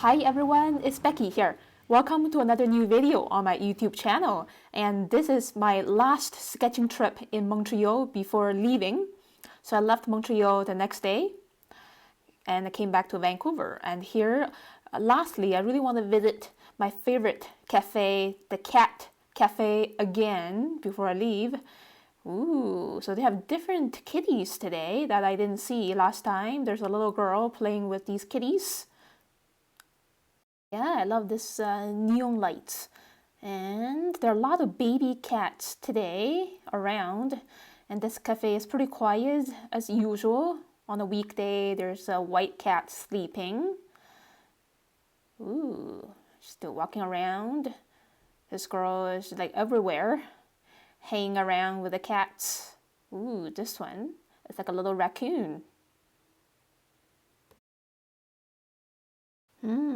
Hi everyone, it's Becky here. Welcome to another new video on my YouTube channel. And this is my last sketching trip in Montreal before leaving. So I left Montreal the next day and I came back to Vancouver. And here, lastly, I really want to visit my favorite cafe, the Cat Cafe again before I leave. Ooh, so they have different kitties today that I didn't see last time. There's a little girl playing with these kitties. Yeah, I love this neon lights. And there are a lot of baby cats today around. And this cafe is pretty quiet as usual. On a weekday, there's a white cat sleeping. Ooh, still walking around. This girl is like everywhere, hanging around with the cats. Ooh, this one, it's like a little raccoon.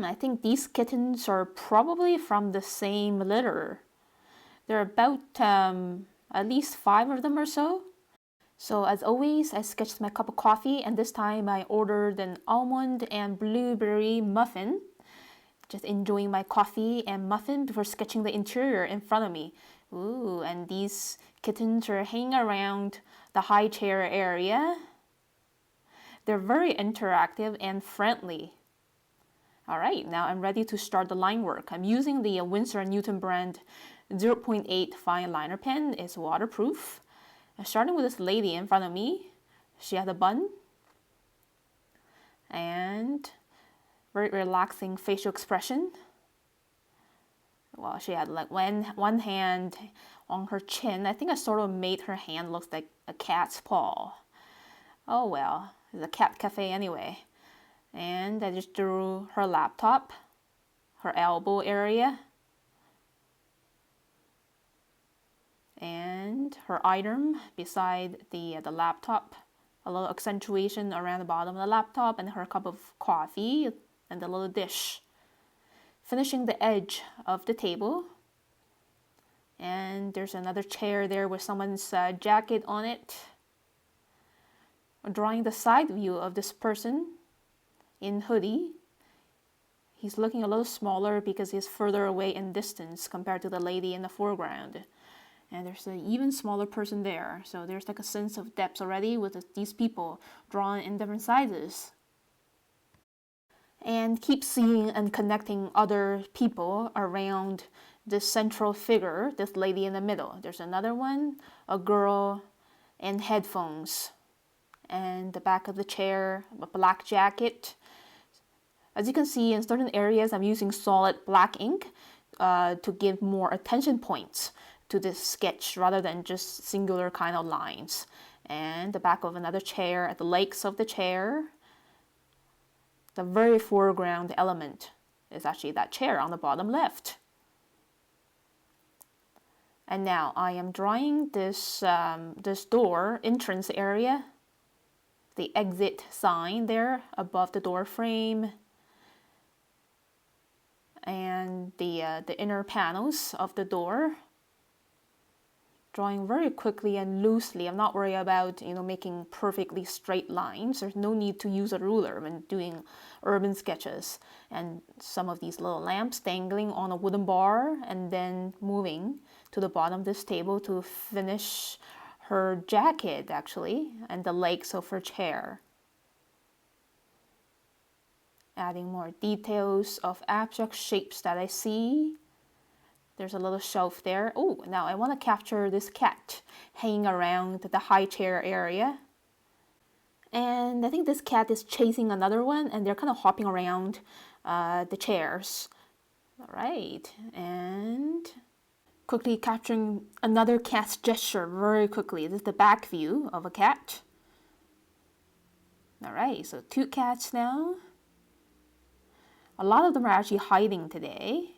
I think these kittens are probably from the same litter. There are about at least 5 of them or so. So as always, I sketched my cup of coffee, and this time I ordered an almond and blueberry muffin. Just enjoying my coffee and muffin before sketching the interior in front of me. Ooh, and these kittens are hanging around the high chair area. They're very interactive and friendly. All right, now I'm ready to start the line work. I'm using the Winsor Newton brand 0.8 fine liner pen. It's waterproof. I'm starting with this lady in front of me. She had a bun and very relaxing facial expression. Well, she had like one hand on her chin. I think I sort of made her hand look like a cat's paw. Oh well, it's a cat cafe anyway. And I just drew her laptop, her elbow area, and her item beside the laptop. A little accentuation around the bottom of the laptop, and her cup of coffee, and the little dish. Finishing the edge of the table. And there's another chair there with someone's jacket on it. Drawing the side view of this person in hoodie. He's looking a little smaller because he's further away in distance compared to the lady in the foreground. And there's an even smaller person there. So there's like a sense of depth already with these people drawn in different sizes. And keep seeing and connecting other people around this central figure, this lady in the middle. There's another one, a girl in headphones. And the back of the chair, a black jacket. As you can see, in certain areas, I'm using solid black ink to give more attention points to this sketch rather than just singular kind of lines. And the back of another chair, the legs of the chair. The very foreground element is actually that chair on the bottom left. And now I am drawing this door entrance area. The exit sign there above the door frame, and the inner panels of the door. Drawing very quickly and loosely. I'm not worried about making perfectly straight lines. There's no need to use a ruler when doing urban sketches. And some of these little lamps dangling on a wooden bar, and then moving to the bottom of this table to finish her jacket actually, and the legs of her chair. Adding more details of abstract shapes that I see. There's a little shelf there. Oh, now I want to capture this cat hanging around the high chair area. And I think this cat is chasing another one, and they're kind of hopping around the chairs. All right, and quickly capturing another cat's gesture very quickly. This is the back view of a cat. All right, so 2 cats now. A lot of them are actually hiding today.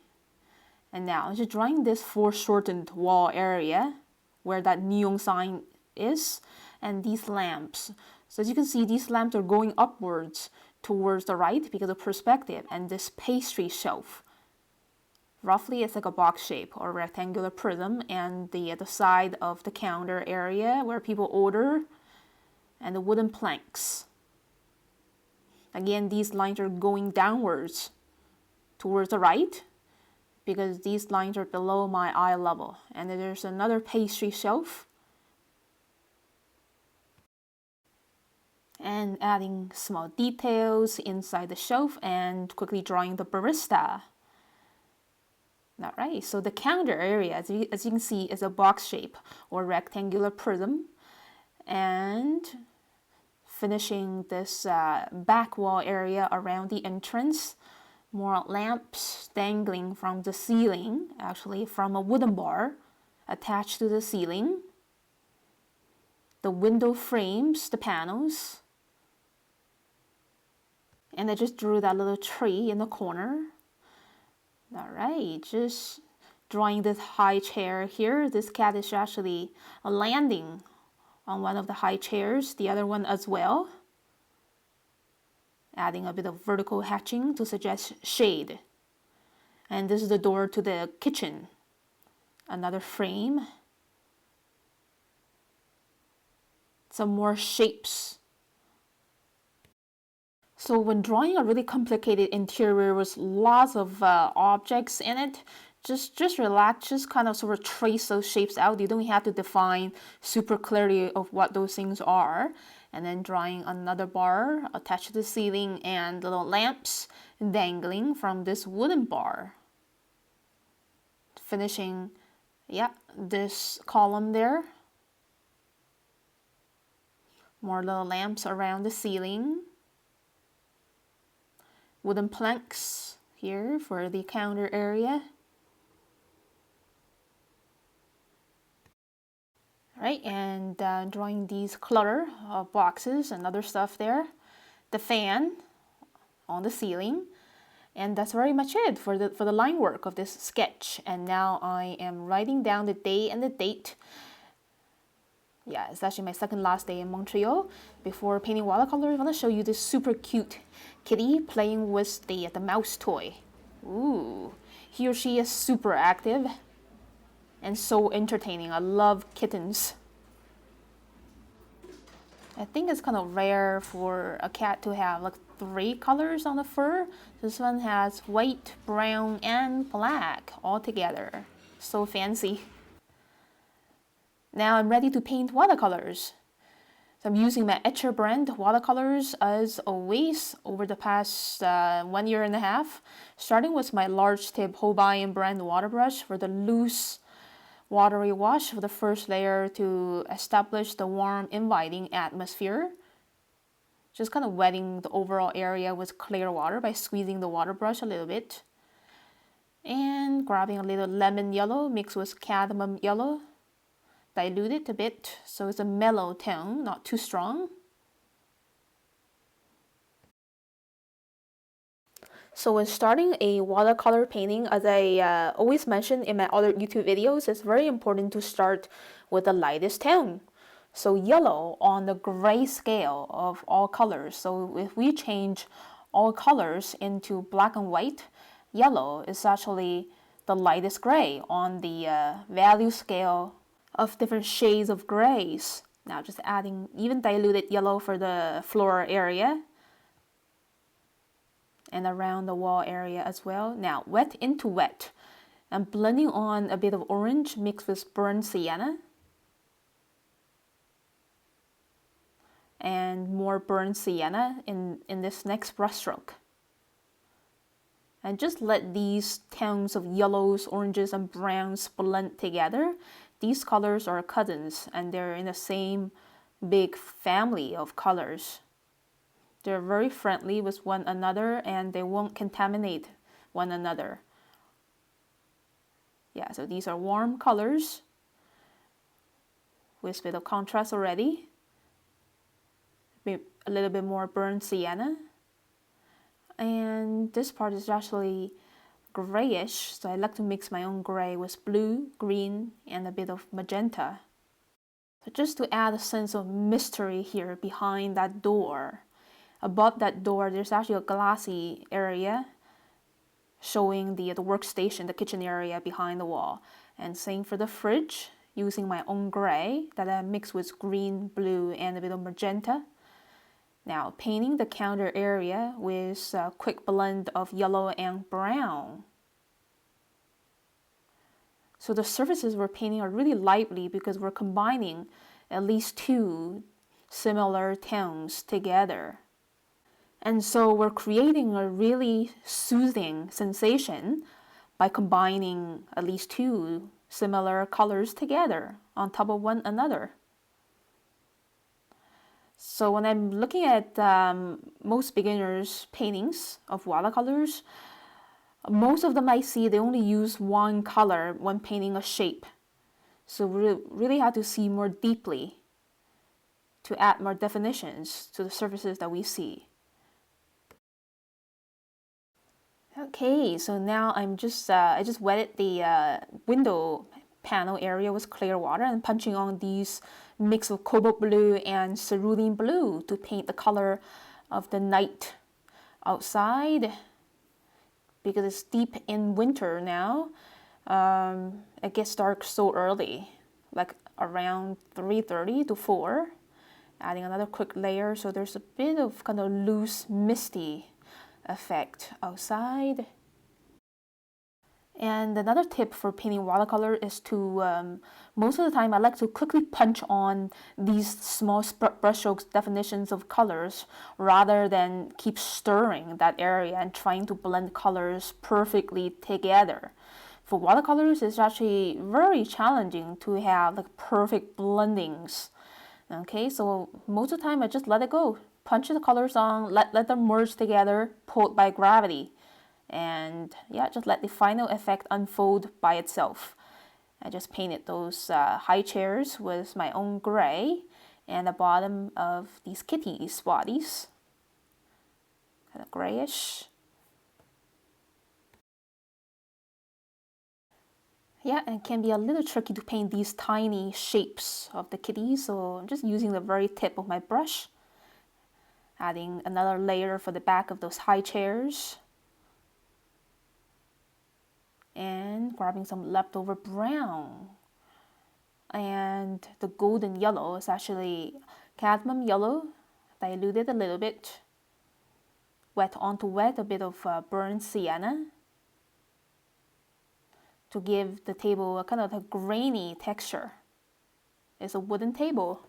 And now I'm just drawing this foreshortened wall area where that neon sign is, and these lamps. So as you can see, these lamps are going upwards towards the right because of perspective, and this pastry shelf. Roughly, it's like a box shape or rectangular prism, and the side of the counter area where people order, and the wooden planks. Again, these lines are going downwards towards the right because these lines are below my eye level. And then there's another pastry shelf. And adding small details inside the shelf and quickly drawing the barista. Alright, so the counter area, as you can see, is a box shape or rectangular prism. And finishing this back wall area around the entrance. More lamps dangling from the ceiling, actually from a wooden bar attached to the ceiling. The window frames, the panels. And I just drew that little tree in the corner. Alright, just drawing this high chair here. This cat is actually landing on one of the high chairs, the other one as well. Adding a bit of vertical hatching to suggest shade. And this is the door to the kitchen. Another frame. Some more shapes. So when drawing a really complicated interior with lots of objects in it, just relax, just kind of sort of trace those shapes out. You don't have to define super clearly of what those things are. And then drawing another bar attached to the ceiling and little lamps dangling from this wooden bar. Finishing, this column there. More little lamps around the ceiling. Wooden planks here for the counter area. Right, and drawing these clutter boxes and other stuff there. The fan on the ceiling. And that's very much it for the line work of this sketch. And now I am writing down the day and the date. Yeah, it's actually my second last day in Montreal. Before painting watercolor, I'm going to show you this super cute kitty playing with the mouse toy. Ooh, he or she is super active and so entertaining. I love kittens. I think it's kind of rare for a cat to have like 3 colors on the fur. This one has white, brown, and black all together. So fancy. Now I'm ready to paint watercolors. So I'm using my Etchr brand watercolors as always over the past 1.5 years, starting with my large tip Holbein brand water brush for the loose watery wash for the first layer to establish the warm, inviting atmosphere. Just kind of wetting the overall area with clear water by squeezing the water brush a little bit. And grabbing a little lemon yellow mixed with cadmium yellow. Dilute it a bit so it's a mellow tone, not too strong. So when starting a watercolor painting, as I always mention in my other YouTube videos, it's very important to start with the lightest tone. So yellow on the gray scale of all colors. So if we change all colors into black and white, yellow is actually the lightest gray on the value scale of different shades of grays. Now just adding even diluted yellow for the floor area and around the wall area as well. Now wet into wet. I'm blending on a bit of orange mixed with burnt sienna. And more burnt sienna in this next brushstroke. And just let these tones of yellows, oranges, and browns blend together. These colors are cousins and they're in the same big family of colors. They're very friendly with one another and they won't contaminate one another. Yeah, so these are warm colors with a bit of contrast already. A little bit more burnt sienna. And this part is actually grayish, so I like to mix my own gray with blue, green, and a bit of magenta. So just to add a sense of mystery here behind that door. Above that door, there's actually a glassy area showing the workstation, the kitchen area behind the wall. And same for the fridge, using my own gray that I mix with green, blue, and a bit of magenta. Now, painting the counter area with a quick blend of yellow and brown. So the surfaces we're painting are really lively because we're combining at least two similar tones together. And so we're creating a really soothing sensation by combining at least two similar colors together on top of one another. So when I'm looking at most beginners' paintings of watercolors, most of them I see they only use one color when painting a shape. So we really have to see more deeply to add more definitions to the surfaces that we see. Okay, so now I just wetted the window panel area with clear water and punching on these mix of cobalt blue and cerulean blue to paint the color of the night outside. Because it's deep in winter now, it gets dark so early, like around 3:30 to 4. Adding another quick layer, so there's a bit of kind of loose, misty effect outside. And another tip for painting watercolor is to, most of the time I like to quickly punch on these small brushstrokes definitions of colors rather than keep stirring that area and trying to blend colors perfectly together. For watercolors, it's actually very challenging to have like perfect blendings. Okay, so most of the time I just let it go. Punch the colors on, let them merge together, pulled by gravity. And yeah, just let the final effect unfold by itself. I just painted those high chairs with my own gray and the bottom of these kitties' bodies. Kind of grayish. Yeah, and it can be a little tricky to paint these tiny shapes of the kitties, so I'm just using the very tip of my brush. Adding another layer for the back of those high chairs. And grabbing some leftover brown. And the golden yellow is actually cadmium yellow, diluted a little bit. Wet onto wet, a bit of burnt sienna to give the table a kind of a grainy texture. It's a wooden table.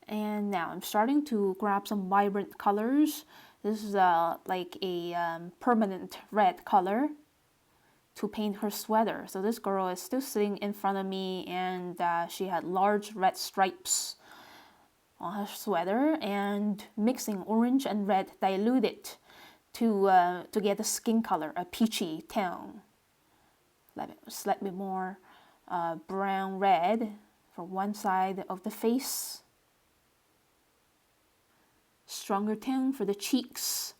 And now I'm starting to grab some vibrant colors. This is like a permanent red color to paint her sweater. So this girl is still sitting in front of me and she had large red stripes on her sweater and mixing orange and red diluted to get the skin color, a peachy tone. Slightly more brown red for one side of the face. Stronger tone for the cheeks.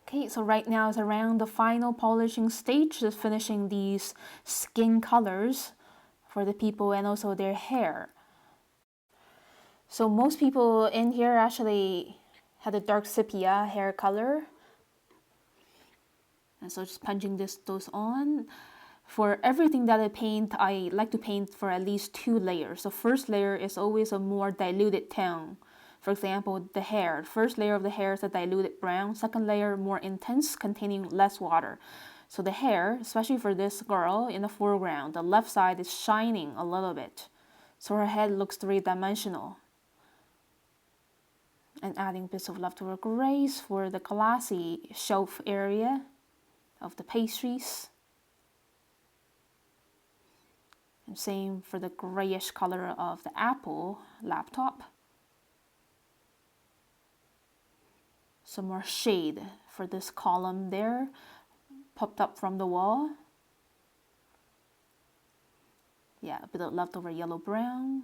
Okay, so right now is around the final polishing stage, just finishing these skin colors for the people and also their hair. So most people in here actually had a dark sepia hair color. And so just punching those on. For everything that I paint, I like to paint for at least 2 layers. The first layer is always a more diluted tone. For example, the hair. First layer of the hair is a diluted brown. Second layer, more intense, containing less water. So the hair, especially for this girl in the foreground, the left side is shining a little bit. So her head looks three-dimensional. And adding bits of leftover grays for the classy shelf area of the pastries. And same for the grayish color of the Apple laptop. Some more shade for this column there, popped up from the wall. Yeah, a bit of leftover yellow-brown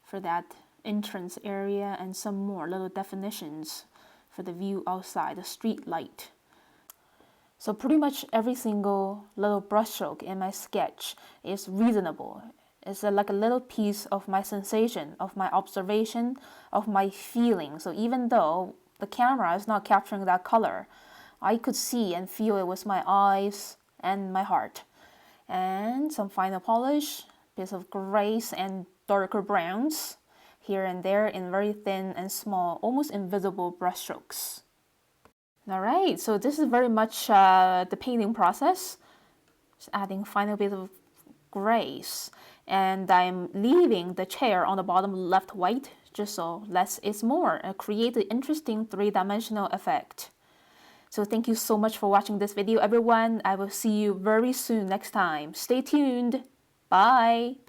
for that entrance area and some more little definitions for the view outside, the street light. So pretty much every single little brushstroke in my sketch is reasonable. It's like a little piece of my sensation, of my observation, of my feeling. So even though the camera is not capturing that color, I could see and feel it with my eyes and my heart. And some final polish bits of grays and darker browns here and there in very thin and small, almost invisible brush strokes. Alright, so this is very much the painting process. Just adding final bit of grays. And I'm leaving the chair on the bottom left white, just so less is more, and create an interesting three-dimensional effect. So thank you so much for watching this video, everyone. I will see you very soon next time. Stay tuned. Bye.